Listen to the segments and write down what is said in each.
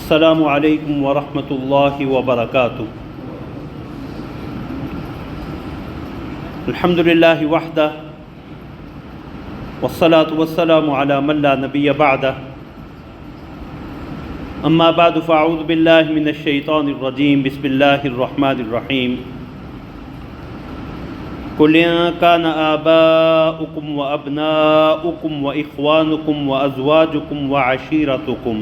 السلام علیکم ورحمۃ اللہ وبرکاتہ۔ الحمد للہ وحدہ والصلاة والسلام علی من لا نبی بعدہ، اما بعد فاعوذ باللہ من الشیطان الرجیم، بسم اللہ الرحمن الرحیم۔ قل ان کان آباؤکم وابناؤکم واخوانکم وازواجکم وعشیرتکم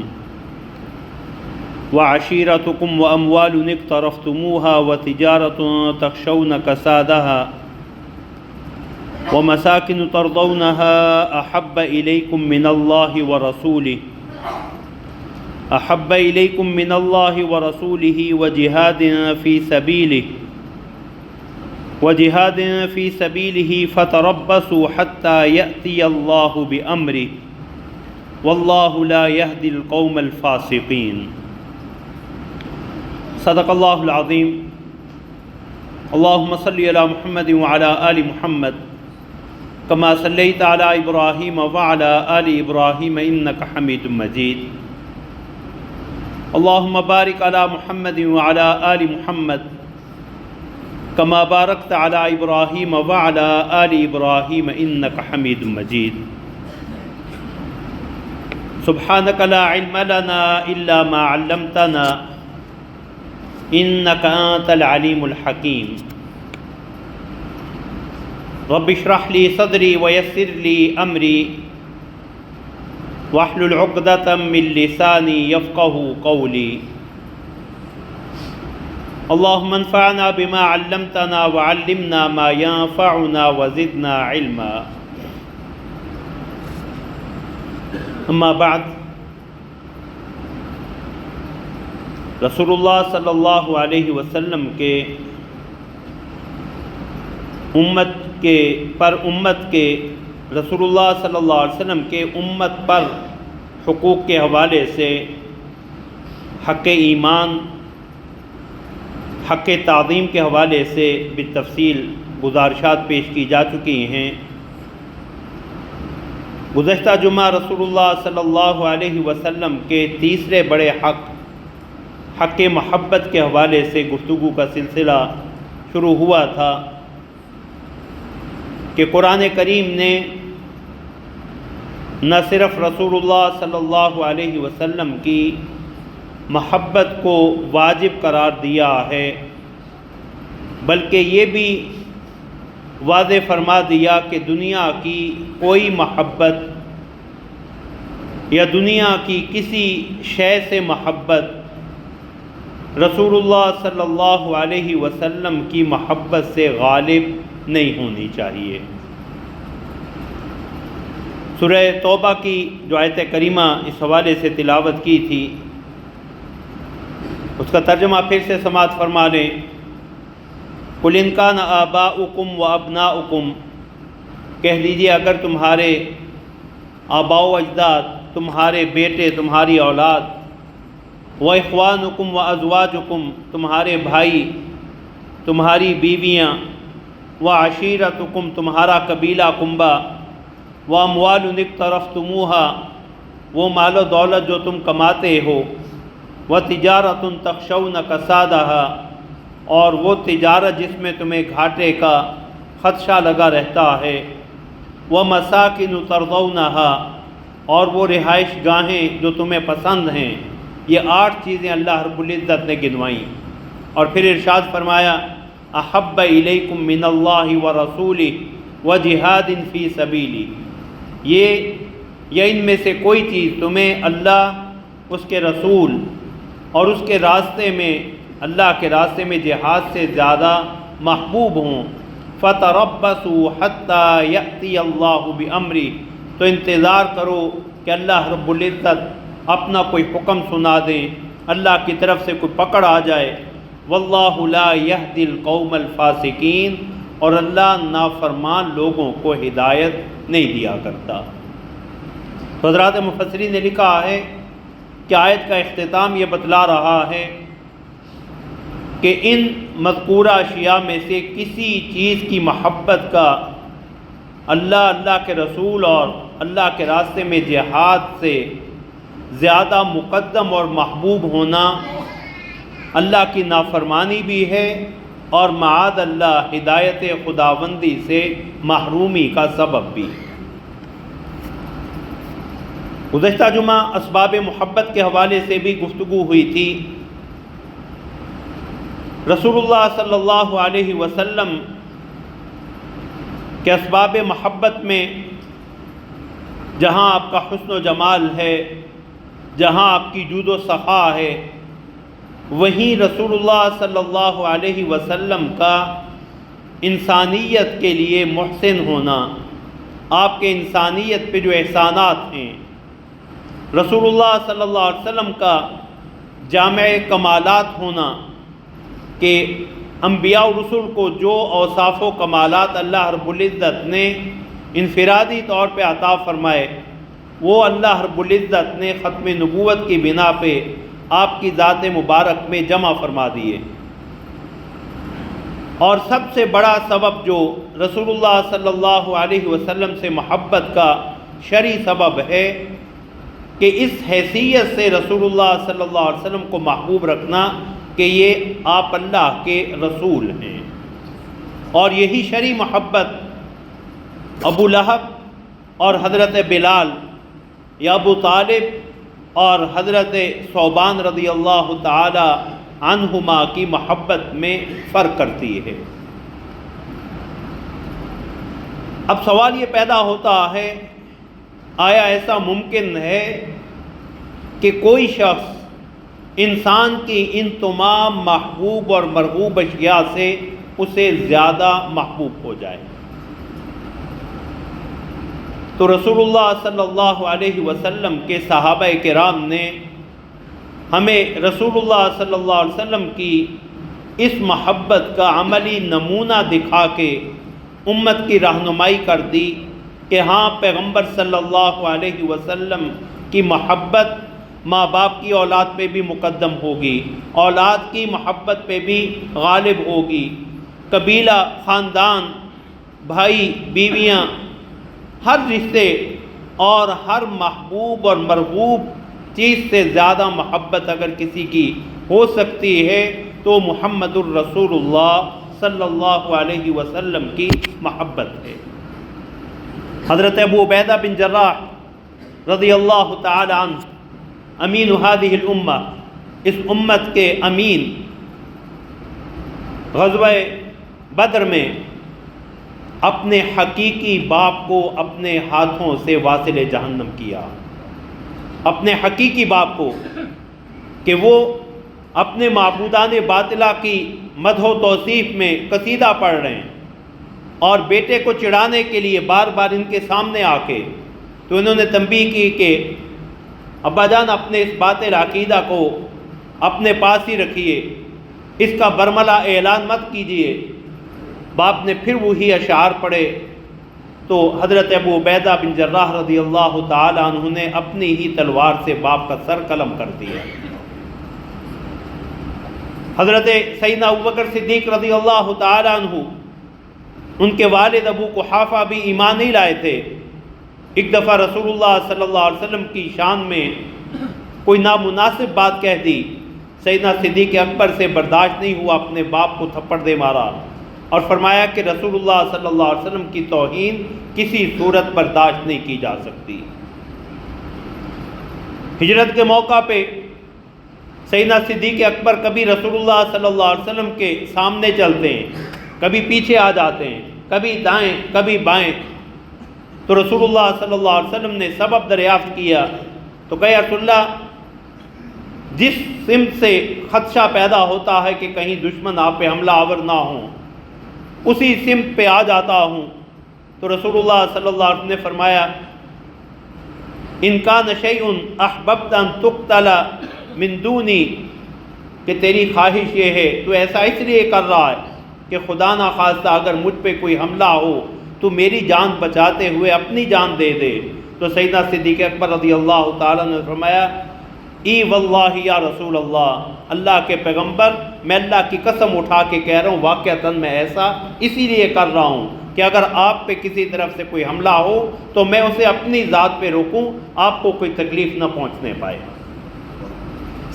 واموال اقترفتموها وتجارة تخشون کسادها ومساکن ترضونها احب الیکم من اللہ ورسولہ وجہاد فی سبیلہ فتربصوا حتی یأتی اللہ بامرہ واللہ لا یہدی القوم الفاسقین۔ صدق اللہ العظیم۔ اللہم صلی علی محمد وعلی آل محمد کما صلیت علی ابراہیم وعلی آل ابراہیم انک حمید مجید۔ اللہم بارک علی محمد وعلی آل محمد کما بارکت علی ابراہیم وعلی آل ابراہیم انک حمید مجید۔ سبحانک لا علم لنا الا ما علمتنا انک انت العلیم الحکیم۔ رب اشرح لی صدری ویسر لی امری واحلل عقدۃ من لسانی یفقہوا قولی۔ اللہم انفعنا بما علمتنا وعلمنا ما ينفعنا وزدنا علما۔ اما بعد، رسول اللہ صلی اللہ علیہ وسلم کے رسول اللہ صلی اللہ علیہ وسلم کے امت پر حقوق کے حوالے سے حق ایمان، حق تعظیم کے حوالے سے بالتفصیل گزارشات پیش کی جا چکی ہیں۔ گزشتہ جمعہ رسول اللہ صلی اللہ علیہ وسلم کے تیسرے بڑے حق محبت کے حوالے سے گفتگو کا سلسلہ شروع ہوا تھا کہ قرآن کریم نے نہ صرف رسول اللہ صلی اللہ علیہ وسلم کی محبت کو واجب قرار دیا ہے، بلکہ یہ بھی واضح فرما دیا کہ دنیا کی کوئی محبت یا دنیا کی کسی شے سے محبت رسول اللہ صلی اللہ علیہ وسلم کی محبت سے غالب نہیں ہونی چاہیے۔ سورہ توبہ کی جو آیت کریمہ اس حوالے سے تلاوت کی تھی، اس کا ترجمہ پھر سے سماعت فرما لیں۔ قل ان کان آباؤکم وابناؤکم، کہہ دیجیے اگر تمہارے آباء و اجداد، تمہارے بیٹے، تمہاری اولاد، وَإِخْوَانُكُمْ وَأَزْوَاجُكُمْ، تمہارے بھائی، تمہاری بیویاں، وَعَشِيرَتُكُمْ، تمہارا قبیلہ کنبہ، وَأَمْوَالٌ اقْتَرَفْتُمُوهَا، وہ مال و دولت جو تم کماتے ہو، وَتِجَارَةٌ تَخْشَوْنَ كَسَادَهَا، اور وہ تجارت جس میں تمہیں گھاٹے کا خدشہ لگا رہتا ہے، وَمَسَاكِنُ تَرْضَوْنَهَا، اور وہ رہائش گاہیں جو تمہیں پسند ہیں۔ یہ 8 چیزیں اللہ رب العزت نے گنوائیں، اور پھر ارشاد فرمایا احب الیکم من اللہ ورسولہ وجہاد فی سبیلہ، یہ ان میں سے کوئی چیز تمہیں اللہ، اس کے رسول اور اس کے راستے میں، اللہ کے راستے میں جہاد سے زیادہ محبوب ہوں۔ فتربصوا حتی یأتی اللہ بامرہ، تو انتظار کرو کہ اللہ رب العزت اپنا کوئی حکم سنا دیں، اللہ کی طرف سے کوئی پکڑ آ جائے۔ واللہ لا یہدی القوم الفاسقین، اور اللہ نافرمان لوگوں کو ہدایت نہیں دیا کرتا۔ تو حضرات مفسرین نے لکھا ہے کہ آیت کا اختتام یہ بتلا رہا ہے کہ ان مذکورہ اشیاء میں سے کسی چیز کی محبت کا اللہ کے رسول اور اللہ کے راستے میں جہاد سے زیادہ مقدم اور محبوب ہونا اللہ کی نافرمانی بھی ہے اور معاذ اللہ ہدایت خداوندی سے محرومی کا سبب بھی۔ گزشتہ جمعہ اسباب محبت کے حوالے سے بھی گفتگو ہوئی تھی۔ رسول اللہ صلی اللہ علیہ وسلم کے اسباب محبت میں جہاں آپ کا حسن و جمال ہے، جہاں آپ کی جود و سخا ہے، وہیں رسول اللہ صلی اللہ علیہ وسلم کا انسانیت کے لیے محسن ہونا، آپ کے انسانیت پہ جو احسانات ہیں، رسول اللہ صلی اللہ علیہ وسلم کا جامع کمالات ہونا کہ انبیاء و رسول کو جو اوصاف و کمالات اللہ رب العزت نے انفرادی طور پہ عطا فرمائے، وہ اللہ رب العزت نے ختم نبوت کی بنا پہ آپ کی ذات مبارک میں جمع فرما دیے۔ اور سب سے بڑا سبب جو رسول اللہ صلی اللہ علیہ وسلم سے محبت کا شرعی سبب ہے کہ اس حیثیت سے رسول اللہ صلی اللہ علیہ وسلم کو محبوب رکھنا کہ یہ آپ اللہ کے رسول ہیں، اور یہی شرعی محبت ابو لہب اور حضرت بلال یا ابو طالب اور حضرت ثوبان رضی اللہ تعالی عنہما کی محبت میں فرق کرتی ہے۔ اب سوال یہ پیدا ہوتا ہے، آیا ایسا ممکن ہے کہ کوئی شخص انسان کی ان تمام محبوب اور مرغوب اشیاء سے اسے زیادہ محبوب ہو جائے؟ تو رسول اللہ صلی اللہ علیہ وسلم کے صحابہ کرام نے ہمیں رسول اللہ صلی اللہ علیہ وسلم کی اس محبت کا عملی نمونہ دکھا کے امت کی رہنمائی کر دی کہ ہاں، پیغمبر صلی اللہ علیہ وسلم کی محبت ماں باپ کی اولاد پہ بھی مقدم ہوگی، اولاد کی محبت پہ بھی غالب ہوگی، قبیلہ، خاندان، بھائی، بیویاں، ہر رشتے اور ہر محبوب اور مرغوب چیز سے زیادہ محبت اگر کسی کی ہو سکتی ہے تو محمد الرسول اللہ صلی اللہ علیہ وسلم کی محبت ہے۔ حضرت ابو عبیدہ بن جراح رضی اللہ تعالی عنہ، امین هذه الامہ، اس امت کے امین، غزوہ بدر میں اپنے حقیقی باپ کو اپنے ہاتھوں سے واصل جہنم کیا، اپنے حقیقی باپ کو، کہ وہ اپنے معبودان باطلہ کی مدح و توصیف میں قصیدہ پڑھ رہے ہیں، اور بیٹے کو چڑھانے کے لیے بار بار ان کے سامنے آ کے تو انہوں نے تنبیہ کی کہ ابا جان، اپنے اس باطل عقیدہ کو اپنے پاس ہی رکھیے، اس کا برملا اعلان مت کیجیے۔ باپ نے پھر وہی اشعار پڑھے تو حضرت ابو عبیدہ بن جراح رضی اللہ تعالی عنہ نے اپنی ہی تلوار سے باپ کا سر قلم کر دیا۔ حضرت سیدنا ابوبکر صدیق رضی اللہ تعالی عنہ، ان کے والد ابو قحافہ بھی ایمان نہیں لائے تھے۔ ایک دفعہ رسول اللہ صلی اللہ علیہ وسلم کی شان میں کوئی نامناسب بات کہہ دی، سیدنا صدیق اکبر سے برداشت نہیں ہوا، اپنے باپ کو تھپڑ دے مارا اور فرمایا کہ رسول اللہ صلی اللہ علیہ وسلم کی توہین کسی صورت برداشت نہیں کی جا سکتی۔ ہجرت کے موقع پہ سیدنا صدیق اکبر کبھی رسول اللہ صلی اللہ علیہ وسلم کے سامنے چلتے ہیں، کبھی پیچھے آ جاتے ہیں، کبھی دائیں کبھی بائیں، تو رسول اللہ صلی اللہ علیہ وسلم نے سبب دریافت کیا تو کہا، یا رسول اللہ، جس سمت سے خدشہ پیدا ہوتا ہے کہ کہیں دشمن آپ پہ حملہ آور نہ ہوں، اسی سمت پہ آ جاتا ہوں۔ تو رسول اللہ صلی اللہ علیہ وسلم نے فرمایا، ان کان شیء احببت ان تقتل من دونی، کہ تیری خواہش یہ ہے، تو ایسا اس لیے کر رہا ہے کہ خدا نہ خواستہ اگر مجھ پہ کوئی حملہ ہو تو میری جان بچاتے ہوئے اپنی جان دے دے۔ تو سیدنا صدیق اکبر رضی اللہ تعالیٰ نے فرمایا، ای واللہ یا رسول اللہ، اللہ کے پیغمبر میں اللہ کی قسم اٹھا کے کہہ رہا ہوں واقعتاً میں ایسا اسی لیے کر رہا ہوں کہ اگر آپ پہ کسی طرف سے کوئی حملہ ہو تو میں اسے اپنی ذات پہ روکوں، آپ کو کوئی تکلیف نہ پہنچنے پائے۔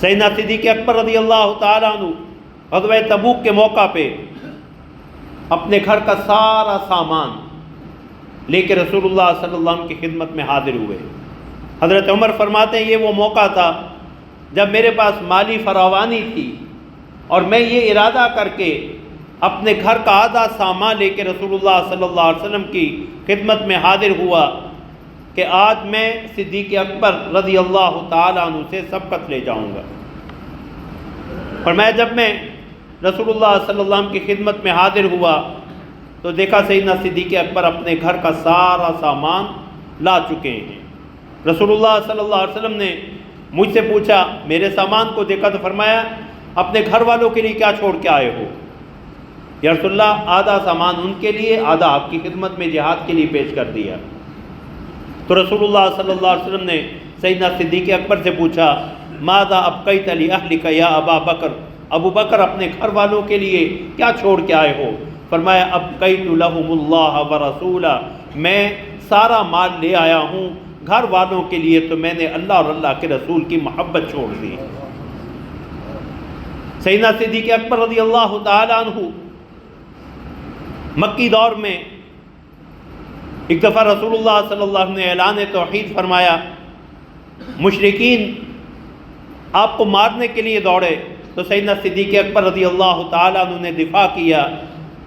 سیدنا صدیق اکبر رضی اللہ تعالیٰ عنہ غزوہ تبوک کے موقع پہ اپنے گھر کا سارا سامان لے کے رسول اللہ صلی اللہ علیہ وسلم کی خدمت میں حاضر ہوئے۔ حضرت عمر فرماتے ہیں یہ وہ موقع تھا جب میرے پاس مالی فراوانی تھی اور میں یہ ارادہ کر کے اپنے گھر کا آدھا سامان لے کے رسول اللہ صلی اللہ علیہ وسلم کی خدمت میں حاضر ہوا کہ آج میں صدیق اکبر رضی اللہ تعالیٰ عنہ سے سبقت لے جاؤں گا۔ اور جب میں رسول اللہ صلی اللہ علیہ وسلم کی خدمت میں حاضر ہوا تو دیکھا سیدنا صدیق اکبر اپنے گھر کا سارا سامان لا چکے ہیں۔ رسول اللہ صلی اللہ علیہ وسلم نے مجھ سے پوچھا، میرے سامان کو دیکھا تو فرمایا اپنے گھر والوں کے لیے کیا چھوڑ کے آئے ہو؟ یا رسول اللہ آدھا سامان ان کے لیے، آدھا آپ کی خدمت میں جہاد کے لیے پیش کر دیا۔ تو رسول اللہ صلی اللہ علیہ وسلم نے سیدنا صدیق اکبر سے پوچھا، ماذا ابقیت لأہلک یا ابا بکر، ابو بکر اپنے گھر والوں کے لیے کیا چھوڑ کے آئے ہو؟ فرمایا ابقیت لہم اللہ ورسولہ، میں سارا مال لے آیا ہوں، گھر والوں کے لیے تو میں نے اللہ اور اللہ کے رسول کی محبت چھوڑ دی۔ سیدنا صدیق اکبر رضی اللہ تعالیٰ عنہ مکی دور میں ایک دفعہ رسول اللہ صلی اللہ علیہ وسلم نے اعلان توحید فرمایا، مشرکین آپ کو مارنے کے لیے دوڑے تو سیدنا صدیق اکبر رضی اللہ تعالیٰ عنہ نے دفاع کیا،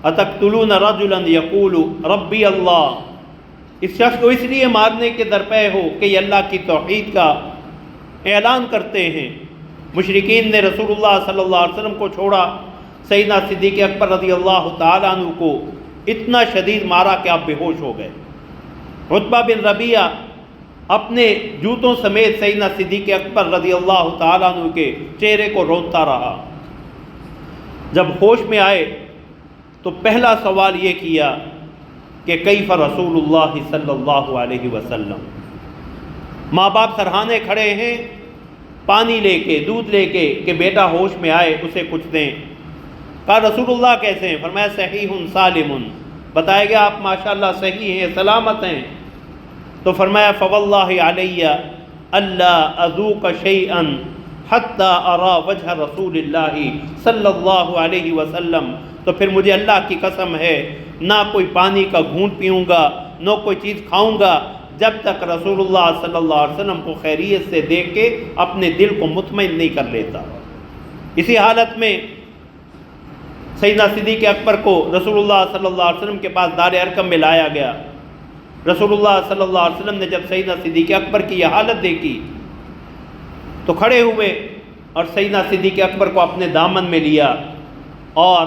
اتقتلون رجلا یقول ربی اللہ، اس شخص کو اس لیے مارنے کے درپے ہو کہ یہ اللہ کی توحید کا اعلان کرتے ہیں۔ مشرکین نے رسول اللہ صلی اللہ علیہ وسلم کو چھوڑا، سیدنا صدیق اکبر رضی اللہ تعالیٰ عنہ کو اتنا شدید مارا کہ آپ بے ہوش ہو گئے۔ عتبہ بن ربیعہ اپنے جوتوں سمیت سیدنا صدیق اکبر رضی اللہ تعالیٰ عنہ کے چہرے کو رونتا رہا۔ جب ہوش میں آئے تو پہلا سوال یہ کیا کہ کیف رسول اللہ صلی اللہ علیہ وسلم، ماں باپ سرہانے کھڑے ہیں پانی لے کے، دودھ لے کے کہ بیٹا ہوش میں آئے اسے کچھ دیں۔ کہا رسول اللہ کیسے ہیں؟ فرمایا صحیح سالم، بتایا گیا آپ ماشاءاللہ صحیح ہیں، سلامت ہیں۔ تو فرمایا فواللہ علی الا اذوق شیئا حتی ارا وجہ رسول اللہ صلی اللہ علیہ وسلم، تو پھر مجھے اللہ کی قسم ہے نہ کوئی پانی کا گھونٹ پیوں گا نہ کوئی چیز کھاؤں گا جب تک رسول اللہ صلی اللہ علیہ وسلم کو خیریت سے دیکھ کے اپنے دل کو مطمئن نہیں کر لیتا۔ اسی حالت میں سیدنا صدیق اکبر کو رسول اللہ صلی اللہ علیہ وسلم کے پاس دار ارقم میں لایا گیا۔ رسول اللہ صلی اللہ علیہ وسلم نے جب سیدنا صدیق اکبر کی یہ حالت دیکھی تو کھڑے ہوئے اور سیدنا صدیق اکبر کو اپنے دامن میں لیا اور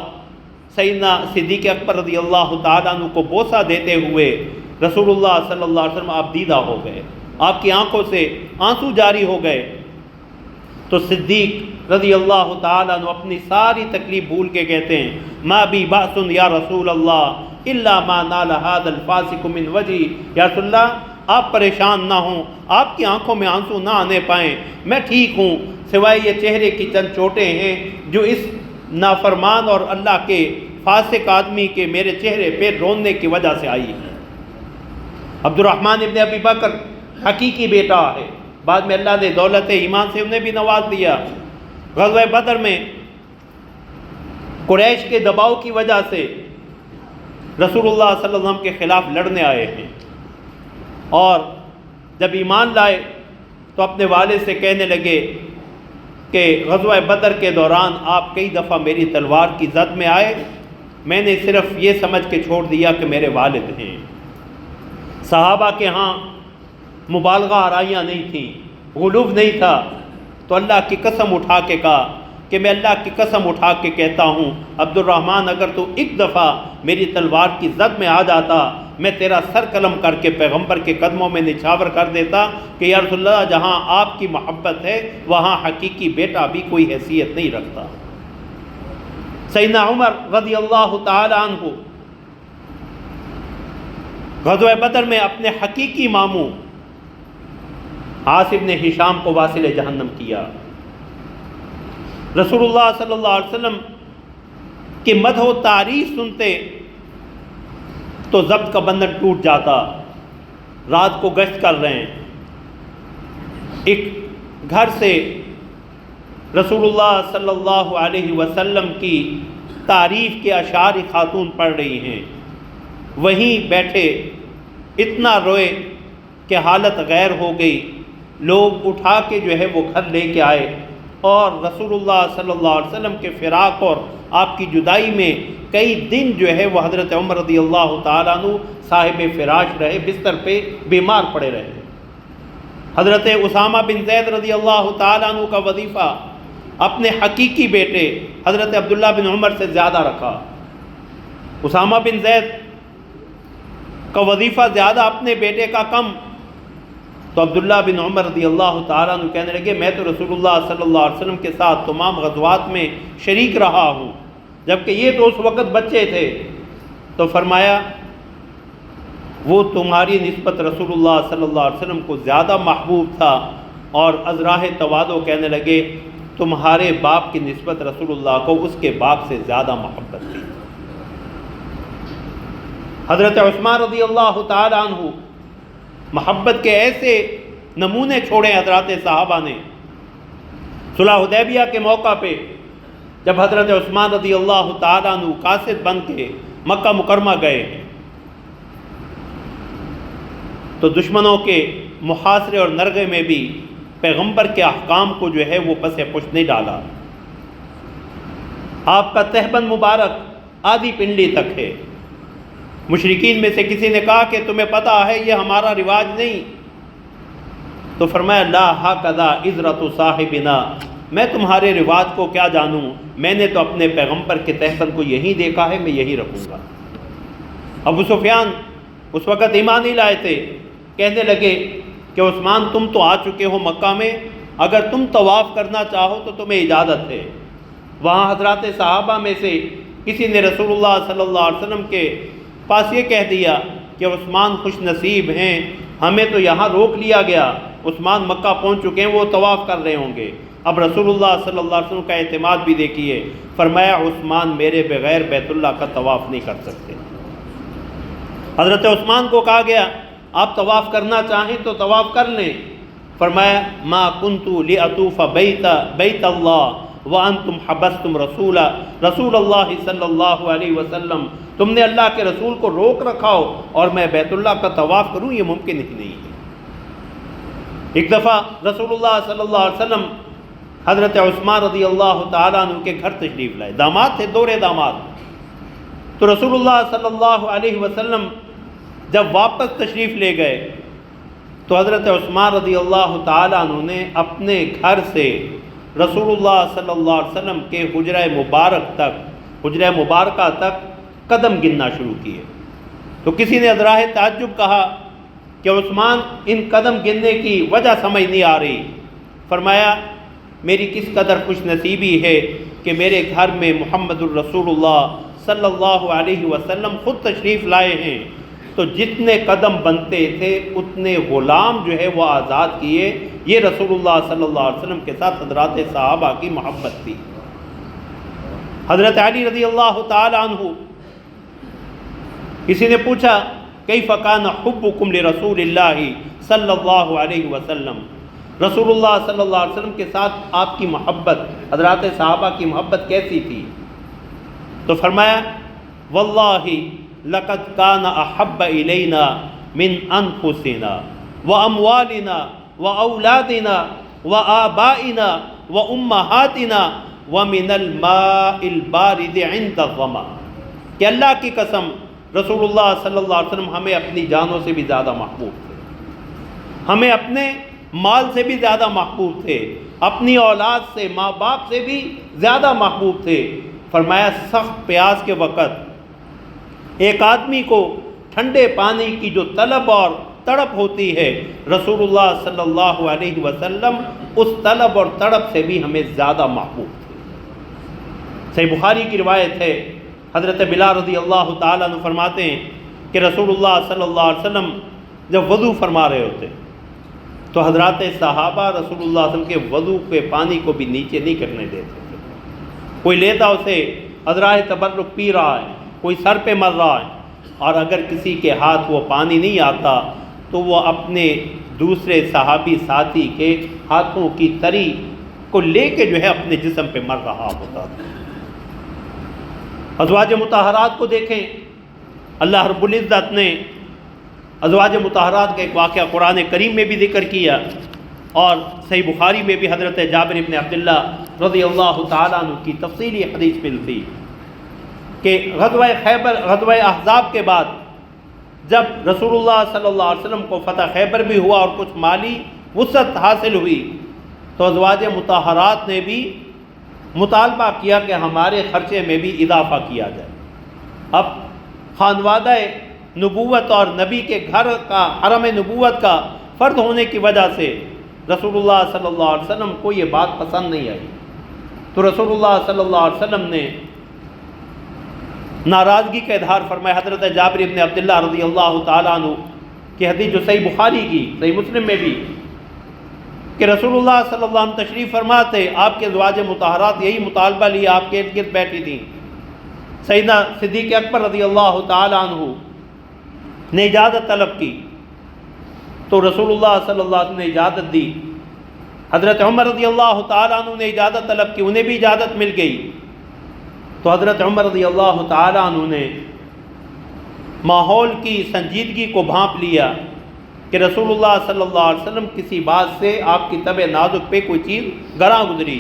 سیدنا صدیق اکبر رضی اللہ تعالیٰ عنہ کو بوسہ دیتے ہوئے رسول اللہ صلی اللہ علیہ وسلم آپ دیدہ ہو گئے، آپ کی آنکھوں سے آنسو جاری ہو گئے۔ تو صدیق رضی اللہ تعالیٰ عنہ اپنی ساری تکلیف بھول کے کہتے ہیں ما بی باس یا رسول اللہ الا ما نال هذا الفاسق من وجهی، یا رسول اللہ آپ پریشان نہ ہوں، آپ کی آنکھوں میں آنسو نہ آنے پائیں، میں ٹھیک ہوں، سوائے یہ چہرے کی چند چوٹیں ہیں جو اس نافرمان اور اللہ کے فاسق آدمی کے میرے چہرے پہ رونے کی وجہ سے آئی ہے۔ عبد الرحمن ابن ابی بکر حقیقی بیٹا ہے، بعد میں اللہ نے دولت ایمان سے انہیں بھی نواز دیا۔ غزوہ بدر میں قریش کے دباؤ کی وجہ سے رسول اللہ صلی اللہ علیہ وسلم کے خلاف لڑنے آئے ہیں، اور جب ایمان لائے تو اپنے والد سے کہنے لگے کہ غزوہ بدر کے دوران آپ کئی دفعہ میری تلوار کی زد میں آئے، میں نے صرف یہ سمجھ کے چھوڑ دیا کہ میرے والد ہیں۔ صحابہ کے ہاں مبالغہ آرائیاں نہیں تھیں، غلو نہیں تھا، تو اللہ کی قسم اٹھا کے کہا کہ میں اللہ کی قسم اٹھا کے کہتا ہوں عبد الرحمن اگر تو ایک دفعہ میری تلوار کی زد میں آ جاتا میں تیرا سر قلم کر کے پیغمبر کے قدموں میں نچھاور کر دیتا کہ یا رسول اللہ جہاں آپ کی محبت ہے وہاں حقیقی بیٹا بھی کوئی حیثیت نہیں رکھتا۔ سیدنا عمر رضی اللہ تعالی عنہ غزوہ بدر میں اپنے حقیقی ماموں عاص بن ہشام کو واصل جہنم کیا۔ رسول اللہ صلی اللہ علیہ وسلم کی مدح و تعریف سنتے تو ضبط کا بندھن ٹوٹ جاتا۔ رات کو گشت کر رہے ہیں، ایک گھر سے رسول اللہ صلی اللہ علیہ وسلم کی تعریف کے اشعار خاتون پڑھ رہی ہیں، وہیں بیٹھے اتنا روئے کہ حالت غیر ہو گئی۔ لوگ اٹھا کے جو ہے وہ گھر لے کے آئے، اور رسول اللہ صلی اللہ علیہ وسلم کے فراق اور آپ کی جدائی میں کئی دن جو ہے وہ حضرت عمر رضی اللہ تعالیٰ عنہ صاحب فراش رہے، بستر پہ بیمار پڑے رہے۔ حضرت اسامہ بن زید رضی اللہ تعالیٰ عنہ کا وظیفہ اپنے حقیقی بیٹے حضرت عبداللہ بن عمر سے زیادہ رکھا۔ اسامہ بن زید کا وظیفہ زیادہ، اپنے بیٹے کا کم۔ تو عبداللہ بن عمر رضی اللہ تعالیٰ عنہ کہنے لگے میں تو رسول اللہ صلی اللہ علیہ وسلم کے ساتھ تمام غزوات میں شریک رہا ہوں، جبکہ یہ تو اس وقت بچے تھے۔ تو فرمایا وہ تمہاری نسبت رسول اللہ صلی اللہ علیہ وسلم کو زیادہ محبوب تھا، اور از راہ تواضع کہنے لگے تمہارے باپ کی نسبت رسول اللہ کو اس کے باپ سے زیادہ محبت تھی۔ حضرت عثمان رضی اللہ تعالی عنہ محبت کے ایسے نمونے چھوڑے حضرات صحابہ نے۔ صلح حدیبیہ کے موقع پہ جب حضرت عثمان رضی اللہ تعالی عنہ قاصد بن کے مکہ مکرمہ گئے تو دشمنوں کے محاصرے اور نرغے میں بھی پیغمبر کے احکام کو جو ہے وہ پس پش نہیں ڈالا۔ آپ کا تہبند مبارک آدھی پنڈلی تک ہے۔ مشرکین میں سے کسی نے کہا کہ تمہیں پتہ ہے یہ ہمارا رواج نہیں، تو فرمایا لا ہکذا عزرت صاحبنا، میں تمہارے رواج کو کیا جانوں، میں نے تو اپنے پیغمبر کے تہبند کو یہی دیکھا ہے، میں یہی رکھوں گا۔ ابو سفیان اس وقت ایمان نہیں لائے تھے، کہنے لگے کہ عثمان تم تو آ چکے ہو مکہ میں، اگر تم طواف کرنا چاہو تو تمہیں اجازت ہے۔ وہاں حضرات صحابہ میں سے کسی نے رسول اللہ صلی اللہ علیہ وسلم کے پاس یہ کہہ دیا کہ عثمان خوش نصیب ہیں، ہمیں تو یہاں روک لیا گیا، عثمان مکہ پہنچ چکے ہیں، وہ طواف کر رہے ہوں گے۔ اب رسول اللہ صلی اللہ علیہ وسلم کا اعتماد بھی دیکھیے، فرمایا عثمان میرے بغیر بیت اللہ کا طواف نہیں کر سکتے۔ حضرت عثمان کو کہا گیا آپ طواف کرنا چاہیں تو طواف کر لیں، فرمایا ما کنت لأطوف بیت اللہ وانتم حبستم رسول اللہ صلی اللہ علیہ وسلم، تم نے اللہ کے رسول کو روک رکھا ہو اور میں بیت اللہ کا طواف کروں، یہ ممکن ہی نہیں ہے۔ ایک دفعہ رسول اللہ صلی اللہ علیہ وسلم حضرت عثمان رضی اللہ تعالیٰ عنہ کے گھر تشریف لائے، داماد تھے، دورے داماد۔ تو رسول اللہ صلی اللہ علیہ وسلم جب واپس تشریف لے گئے تو حضرت عثمان رضی اللہ تعالیٰ عنہ نے اپنے گھر سے رسول اللہ صلی اللہ علیہ وسلم کے حجرہ مبارکہ تک قدم گننا شروع کیے۔ تو کسی نے ذرائع تعجب کہا کہ عثمان ان قدم گننے کی وجہ سمجھ نہیں آ رہی۔ فرمایا میری کس قدر خوش نصیبی ہے کہ میرے گھر میں محمد الرسول اللہ صلی اللہ علیہ وسلم خود تشریف لائے ہیں، تو جتنے قدم بنتے تھے اتنے غلام جو ہے وہ آزاد کیے۔ یہ رسول اللہ صلی اللہ علیہ وسلم کے ساتھ حضرات صحابہ کی محبت تھی۔ حضرت علی رضی اللہ تعالی عنہ، کسی نے پوچھا کیف کان حبکم لرسول اللہ صلی اللہ علیہ وسلم، رسول اللہ صلی اللہ علیہ وسلم کے ساتھ آپ کی محبت، حضرات صحابہ کی محبت کیسی تھی؟ تو فرمایا واللہ لقد کان احب الینا من انفسنا واموالنا واولادنا وآبائنا وامہاتنا ومن الماء البارد عند الظما، کہ اللہ کی قسم رسول اللہ صلی اللہ علیہ وسلم ہمیں اپنی جانوں سے بھی زیادہ محبوب تھے، ہمیں اپنے مال سے بھی زیادہ محبوب تھے، اپنی اولاد سے، ماں باپ سے بھی زیادہ محبوب تھے۔ فرمایا سخت پیاس کے وقت ایک آدمی کو ٹھنڈے پانی کی جو طلب اور تڑپ ہوتی ہے، رسول اللہ صلی اللہ علیہ وسلم اس طلب اور تڑپ سے بھی ہمیں زیادہ محبوب تھے۔ صحیح بخاری کی روایت ہے، حضرت بلال رضی اللہ تعالیٰ عنہ فرماتے ہیں کہ رسول اللہ صلی اللہ علیہ وسلم جب وضو فرما رہے ہوتے تو حضرات صحابہ رسول اللہ صلی اللہ علیہ وسلم کے وضو کے پانی کو بھی نیچے نہیں کرنے دیتے تھے. کوئی لیتا اسے ادراہ تبرک پی رہا ہے، کوئی سر پہ مر رہا ہے، اور اگر کسی کے ہاتھ وہ پانی نہیں آتا تو وہ اپنے دوسرے صحابی ساتھی کے ہاتھوں کی تری کو لے کے جو ہے اپنے جسم پہ مر رہا ہوتا تھا. ازواج مطہرات کو دیکھیں، اللہ رب العزت نے ازواج مطہرات کا ایک واقعہ قرآن کریم میں بھی ذکر کیا، اور صحیح بخاری میں بھی حضرت جابر بن عبداللہ رضی اللہ تعالیٰ عنہ کی تفصیلی حدیث ملتی کہ غزوہ خیبر، غزوہ احزاب کے بعد جب رسول اللہ صلی اللہ علیہ وسلم کو فتح خیبر بھی ہوا اور کچھ مالی وسعت حاصل ہوئی، تو ازواج مطہرات نے بھی مطالبہ کیا کہ ہمارے خرچے میں بھی اضافہ کیا جائے. اب خانوادہ نبوت اور نبی کے گھر کا، حرم نبوت کا فرد ہونے کی وجہ سے رسول اللہ صلی اللہ علیہ وسلم کو یہ بات پسند نہیں آئی. تو رسول اللہ صلی اللہ علیہ وسلم نے ناراضگی کا اظہار فرمایا. حضرت جابر بن عبداللہ رضی اللہ تعالیٰ عنہ کی حدیث جو صحیح بخاری کی، صحیح مسلم میں بھی، کہ رسول اللہ صلی اللہ علیہ وسلم تشریف فرما تھے، آپ کے ازواج مطہرات یہی مطالبہ لیے آپ کے ارد گرد بیٹھی تھیں. سیدنا صدیق اکبر رضی اللہ تعالیٰ عنہ نے اجازت طلب کی تو رسول اللہ صلی اللہ علیہ وسلم نے اجازت دی. حضرت عمر رضی اللہ تعالیٰ عنہ نے اجازت طلب کی، انہیں بھی اجازت مل گئی. تو حضرت عمر رضی اللہ تعالیٰ عنہ نے ماحول کی سنجیدگی کو بھانپ لیا کہ رسول اللہ صلی اللہ علیہ وسلم کسی بات سے آپ کی طبع نازک پہ کوئی چیز گراں گزری،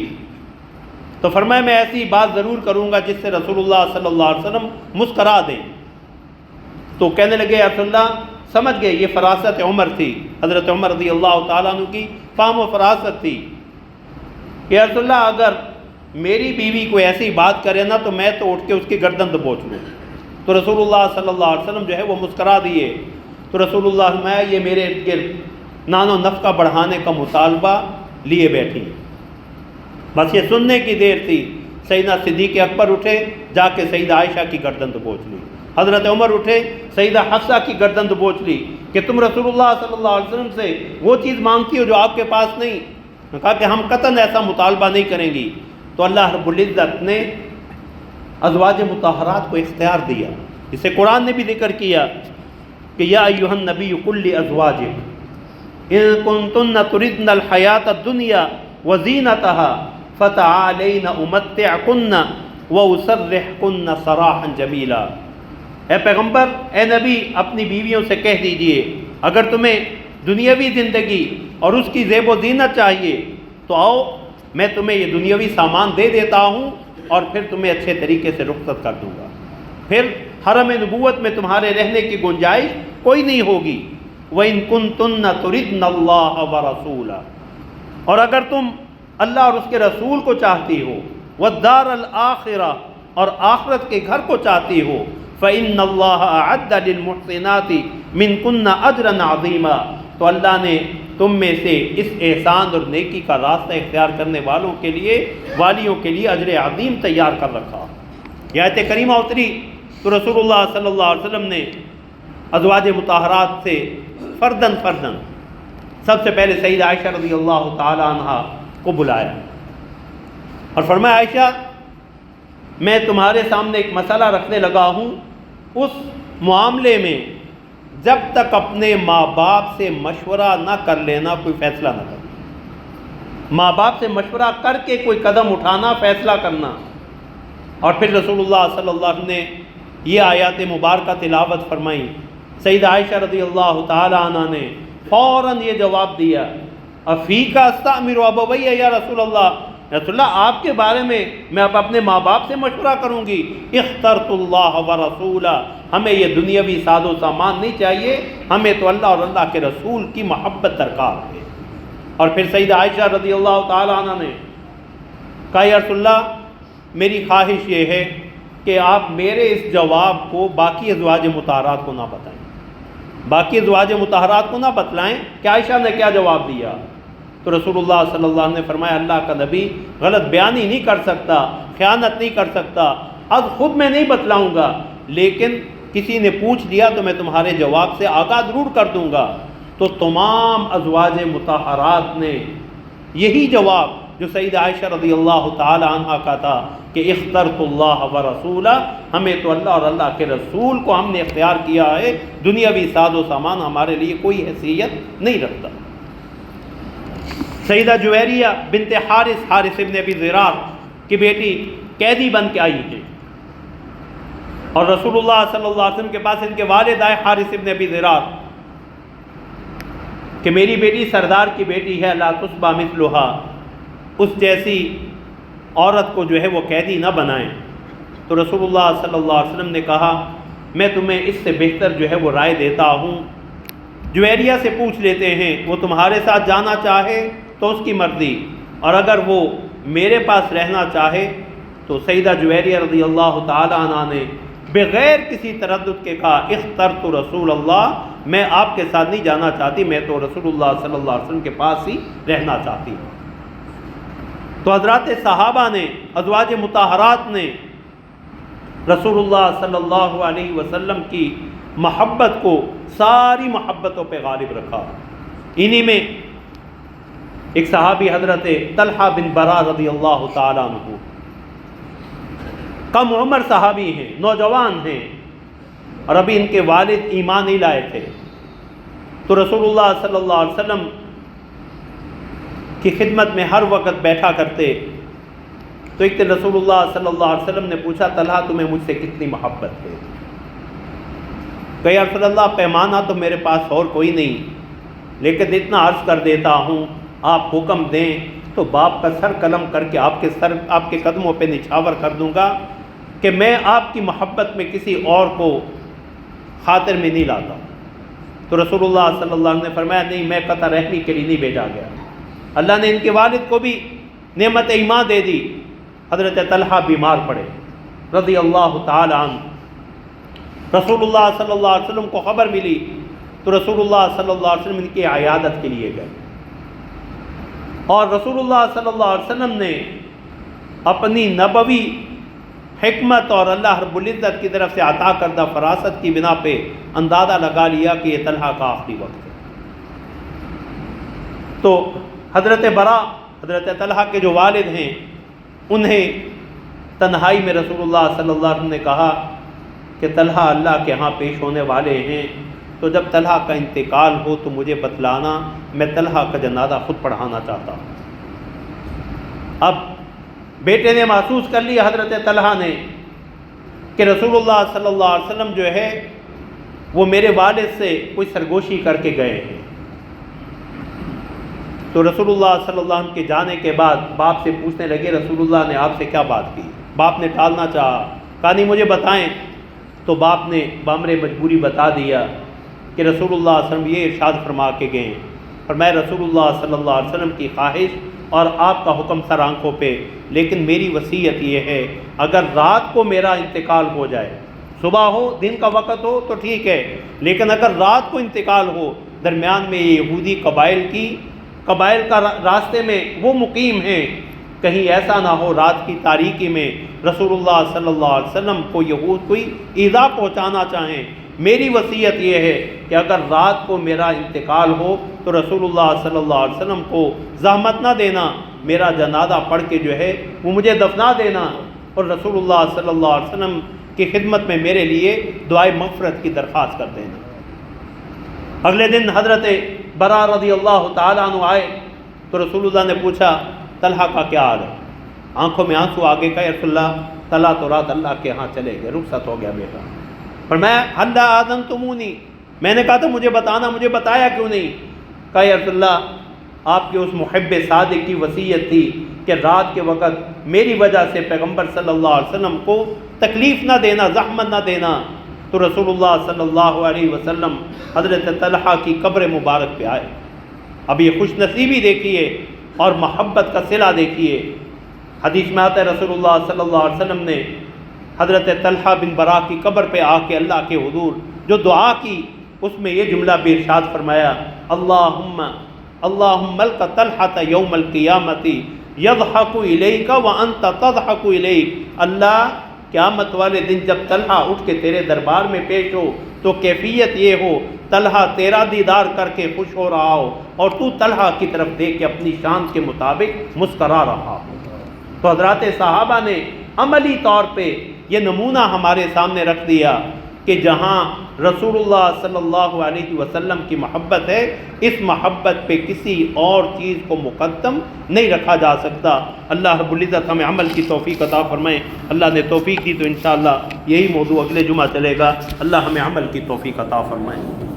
تو فرمایا میں ایسی بات ضرور کروں گا جس سے رسول اللہ صلی اللہ علیہ وسلم مسکرا دیں. تو کہنے لگے یا رسول اللہ، سمجھ گئے یہ فراست عمر تھی، حضرت عمر رضی اللہ تعالیٰ عنہ کی فہم و فراست تھی کہ یا رسول اللہ اگر میری بیوی کوئی ایسی بات کرے نا تو میں تو اٹھ کے اس کی گردن دبوچ لوں. تو رسول اللہ صلی اللہ علیہ وسلم جو ہے وہ مسکرا دیے. تو رسول اللہ میں یہ میرے ارد گرد نان و نفقہ بڑھانے کا مطالبہ لیے بیٹھی. بس یہ سننے کی دیر تھی، سیدنا صدیق اکبر اٹھے، جا کے سیدہ عائشہ کی گردن دبوچ لی. حضرت عمر اٹھے، سیدہ حفصہ کی گردن دبوچ لی کہ تم رسول اللہ صلی اللہ علیہ وسلم سے وہ چیز مانگتی ہو جو آپ کے پاس نہیں. کہا کہ ہم قطعاً ایسا مطالبہ نہیں کریں گی. تو اللہ رب العزت نے ازواج مطہرات کو اختیار دیا. اسے قرآن نے بھی ذکر کیا کہ یا ایھا النبی قل لازواجک ان کنتن تردن الحیاۃ الدنیا وزینتها فتعالین امتعکن واسرحکن سراحا جمیلا. اے پیغمبر، اے نبی، اپنی بیویوں سے کہہ دیجئے اگر تمہیں دنیاوی زندگی اور اس کی زیب و زینت چاہیے تو آؤ میں تمہیں یہ دنیاوی سامان دے دیتا ہوں اور پھر تمہیں اچھے طریقے سے رخصت کر دوں گا. پھر حرم نبوت میں تمہارے رہنے کی گنجائش کوئی نہیں ہوگی. وَإِن كُنتُنَّ تُرِدْنَ اللَّهَ وَرَسُولَهُ، اور اگر تم اللہ اور اس کے رسول کو چاہتی ہو، وَالدَّارَ الْآخِرَةَ، اور آخرت کے گھر کو چاہتی ہو، فَإِنَّ اللَّهَ أَعَدَّ لِلْمُحْسِنَاتِ مِنْكُنَّ أَجْرًا عَظِيمًا، تو اللہ نے تم میں سے اس احسان اور نیکی کا راستہ اختیار کرنے والوں کے لیے، والیوں کے لیے اجر عظیم تیار کر رکھا. یہ آیت کریمہ اتری تو رسول اللہ صلی اللہ علیہ وسلم نے ازواج مطہرات سے فردن سب سے پہلے سیدہ عائشہ رضی اللہ تعالی عنہا کو بلایا اور فرمایا عائشہ میں تمہارے سامنے ایک مسئلہ رکھنے لگا ہوں، اس معاملے میں جب تک اپنے ماں باپ سے مشورہ نہ کر لینا کوئی فیصلہ نہ کرنا. ماں باپ سے مشورہ کر کے کوئی قدم اٹھانا، فیصلہ کرنا. اور پھر رسول اللہ صلی اللہ علیہ وسلم نے یہ آیات مبارکہ تلاوت فرمائی. سیدہ عائشہ رضی اللہ تعالی عنہ نے فوراً یہ جواب دیا افیک استامر ابوی یا رسول اللہ، رسول اللہ آپ کے بارے میں اب اپنے ماں باپ سے مشورہ کروں گی. اخترت اللہ ورسولہ، ہمیں یہ دنیاوی ساز و سامان نہیں چاہیے، ہمیں تو اللہ اور اللہ کے رسول کی محبت درکار ہے. اور پھر سیدہ عائشہ رضی اللہ تعالی عنہ نے کہا یا رسول اللہ میری خواہش یہ ہے کہ آپ میرے اس جواب کو باقی ازواج مطہرات کو نہ بتائیں، باقی ازواج مطہرات کو نہ بتلائیں کہ عائشہ نے کیا جواب دیا. تو رسول اللہ صلی اللہ علیہ وسلم نے فرمایا اللہ کا نبی غلط بیانی نہیں کر سکتا، خیانت نہیں کر سکتا، اب خود میں نہیں بتلاؤں گا، لیکن کسی نے پوچھ لیا تو میں تمہارے جواب سے آگاہ ضرور کر دوں گا. تو تمام ازواج مطہرات نے یہی جواب جو سیدہ عائشہ رضی اللہ تعالی عنہ کا تھا کہ اخترت اللہ و رسولہ، ہمیں تو اللہ اور اللہ کے رسول کو ہم نے اختیار کیا ہے، دنیاوی ساز و سامان ہمارے لیے کوئی حیثیت نہیں رکھتا۔ سیدہ جویریہ بنت حارث ابن ابی ضرار کی بیٹی قیدی بن کے آئی ہے، اور رسول اللہ صلی اللہ علیہ وسلم کے پاس ان کے والد آئے حارث ابن ابی ضرار کہ میری بیٹی سردار کی بیٹی ہے، لا تصبح مثلھا، اس جیسی عورت کو جو ہے وہ قیدی نہ بنائیں۔ تو رسول اللہ صلی اللہ علیہ وسلم نے کہا میں تمہیں اس سے بہتر جو ہے وہ رائے دیتا ہوں، جویریہ سے پوچھ لیتے ہیں، وہ تمہارے ساتھ جانا چاہے تو اس کی مرضی، اور اگر وہ میرے پاس رہنا چاہے تو سیدہ جویریہ رضی اللہ تعالی عنہ نے بغیر کسی تردد کے کہا اخترت رسول اللہ، میں آپ کے ساتھ نہیں جانا چاہتی، میں تو رسول اللہ صلی اللہ علیہ وسلم کے پاس ہی رہنا چاہتی ہوں۔ تو حضرات صحابہ نے، ازواج مطہرات نے رسول اللہ صلی اللہ علیہ وسلم کی محبت کو ساری محبتوں پہ غالب رکھا۔ انہی میں ایک صحابی حضرت طلحہ بن برا رضی اللہ تعالیٰ عنہ، کم عمر صحابی ہیں، نوجوان ہیں، اور ابھی ان کے والد ایمان نہیں لائے تھے، تو رسول اللہ صلی اللہ علیہ وسلم کی خدمت میں ہر وقت بیٹھا کرتے۔ تو ایک دن رسول اللہ صلی اللہ علیہ وسلم نے پوچھا طلحہ تمہیں مجھ سے کتنی محبت ہے؟ کہ یا رسول اللہ پیمانہ تو میرے پاس اور کوئی نہیں، لیکن اتنا عرض کر دیتا ہوں آپ حکم دیں تو باپ کا سر قلم کر کے آپ کے قدموں پہ نچھاور کر دوں گا کہ میں آپ کی محبت میں کسی اور کو خاطر میں نہیں لاتا۔ تو رسول اللہ صلی اللہ علیہ وسلم نے فرمایا نہیں، میں قطع رحمی کے لیے نہیں بھیجا گیا۔ اللہ نے ان کے والد کو بھی نعمت ایمان دے دی۔ حضرت طلحہ بیمار پڑے رضی اللہ تعالی عنہ، رسول اللہ صلی اللہ علیہ وسلم کو خبر ملی تو رسول اللہ صلی اللہ علیہ وسلم ان کی عیادت کے لیے گئے، اور رسول اللہ صلی اللہ علیہ وسلم نے اپنی نبوی حکمت اور اللہ رب العزت کی طرف سے عطا کردہ فراست کی بنا پہ اندازہ لگا لیا کہ یہ طلحہ کا آخری وقت ہے۔ تو حضرت برا، حضرت طلحہ کے جو والد ہیں، انہیں تنہائی میں رسول اللہ صلی اللہ علیہ وسلم نے کہا کہ طلحہ اللہ کے ہاں پیش ہونے والے ہیں، تو جب طلحہ کا انتقال ہو تو مجھے بتلانا، میں طلحہ کا جنازہ خود پڑھانا چاہتا ہوں۔ اب بیٹے نے محسوس کر لیا حضرت طلحہ نے کہ رسول اللہ صلی اللہ علیہ وسلم جو ہے وہ میرے والد سے کوئی سرگوشی کر کے گئے ہیں۔ تو رسول اللہ صلی اللہ علیہ وسلم کے جانے کے بعد باپ سے پوچھنے لگے رسول اللہ نے آپ سے کیا بات کی؟ باپ نے ٹالنا چاہا، کہا نہیں مجھے بتائیں۔ تو باپ نے بامر مجبوری بتا دیا کہ رسول اللہ صلی اللہ علیہ وسلم یہ ارشاد فرما کے گئے اور میں رسول اللہ صلی اللہ علیہ وسلم کی خواہش اور آپ کا حکم سر آنکھوں پہ، لیکن میری وصیت یہ ہے اگر رات کو میرا انتقال ہو جائے، صبح ہو دن کا وقت ہو تو ٹھیک ہے، لیکن اگر رات کو انتقال ہو، درمیان میں یہ یہودی قبائل کا راستے میں وہ مقیم ہیں، کہیں ایسا نہ ہو رات کی تاریکی میں رسول اللہ صلی اللہ علیہ وسلم کو یہود کوئی ایذا پہنچانا چاہیں۔ میری وصیت یہ ہے کہ اگر رات کو میرا انتقال ہو تو رسول اللہ صلی اللہ علیہ وسلم کو زحمت نہ دینا، میرا جنازہ پڑھ کے جو ہے وہ مجھے دفنا دینا، اور رسول اللہ صلی اللہ علیہ وسلم کی خدمت میں میرے لیے دعائے مغفرت کی درخواست کر دینا۔ اگلے دن حضرت برا رضی اللہ تعالیٰ عنہ آئے تو رسول اللہ نے پوچھا طلحہ کا کیا حال ہے؟ آنکھوں میں آنسو آگے کا، یا رسول اللہ طلحہ تو رات اللہ کے ہاں چلے گئے، رخصت ہو گیا بیٹا۔ پر میں حل آذنتمونی، میں نے کہا تھا مجھے بتانا، مجھے بتایا کیوں نہیں؟ کہا یا رسول اللہ آپ کے اس محب صادق کی وصیت تھی کہ رات کے وقت میری وجہ سے پیغمبر صلی اللہ علیہ وسلم کو تکلیف نہ دینا، زحمت نہ دینا۔ تو رسول اللہ صلی اللہ علیہ وسلم حضرت طلحہ کی قبر مبارک پہ آئے۔ اب یہ خوش نصیبی دیکھیے اور محبت کا صلہ دیکھیے۔ حدیث میں آتا ہے رسول اللہ صلی اللہ علیہ وسلم نے حضرت طلحہ بن برا کی قبر پہ آ کے اللہ کے حضور جو دعا کی، اس میں یہ جملہ بھی ارشاد فرمایا، اللہم الق طلحہ یوم القیامت یضحک الیک وانت تضحک الیک، اللہ قیامت والے دن جب طلحہ اٹھ کے تیرے دربار میں پیش ہو تو کیفیت یہ ہو طلحہ تیرا دیدار کر کے خوش ہو رہا ہو اور تو طلحہ کی طرف دیکھ کے اپنی شان کے مطابق مسکرا رہا ہو۔ تو حضرات صحابہ نے عملی طور پہ یہ نمونہ ہمارے سامنے رکھ دیا کہ جہاں رسول اللہ صلی اللہ علیہ وسلم کی محبت ہے، اس محبت پہ کسی اور چیز کو مقدم نہیں رکھا جا سکتا۔ اللہ رب العزت ہمیں عمل کی توفیق عطا فرمائے۔ اللہ نے توفیق دی تو انشاءاللہ یہی موضوع اگلے جمعہ چلے گا۔ اللہ ہمیں عمل کی توفیق عطا فرمائے۔